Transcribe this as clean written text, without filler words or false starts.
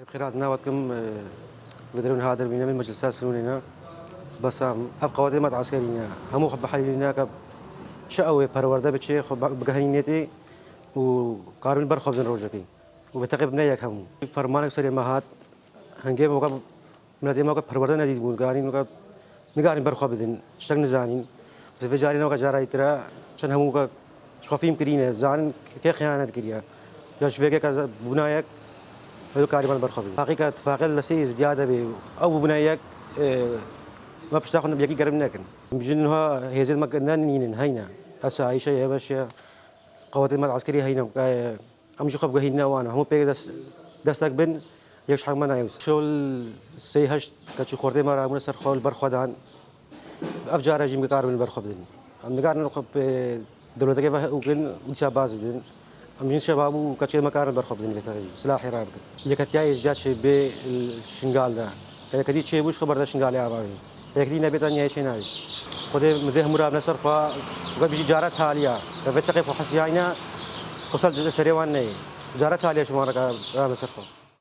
بخير عدنا وقتكم بدرون هذا من مجلسات سنوننا بس أبقى ودي عسكرينا هم بحالينا كب شقوي برورده بتشي خب بجهنيتي وقارن برخب من روجكي وبتقب نياك هم فرمانك سري مهات هنجيب وقب من هذه موقع برورده نديد بون قارن وقب نقارن برخب بدين اشتغل نزانين بس في جارينا وقا جاري ترى عشان هم وقا شوفيم كرينه زان كي خيانة كريا جاش فيك كذا بنايك هذا كاريبان برخبي حقيقة اتفاق لسي زيادة أو بنايك ما بشتاخذ بيجي قرب ناكن بجنها هي زي ما قلنا نين هينا هسا أي شيء باش قوات العسكرية هينا أمشي خب هينا وأنا هم بيجي دستك بن يكش حق ما نايوس شو السيهش كتشو خورتي مرة من سر خول برخدان أفجار رجيم كاربن برخبدين أم نقارن نخب دولة كيف وكن ونشاب باز بدين أمين شباب وكتير مكان برخبدين في تاج سلاح راب يكتيا يزداد شيء بالشنغال ده كدي شيء وش خبر ده شنغال يا بابي يكدي نبي تاني شيء ناوي خده مذه مراب نصر خا وقت بيجي جارات حاليا كفتقي فحسيانا وصل سريوان ني جارات حاليا شو مرة كرام نصر خا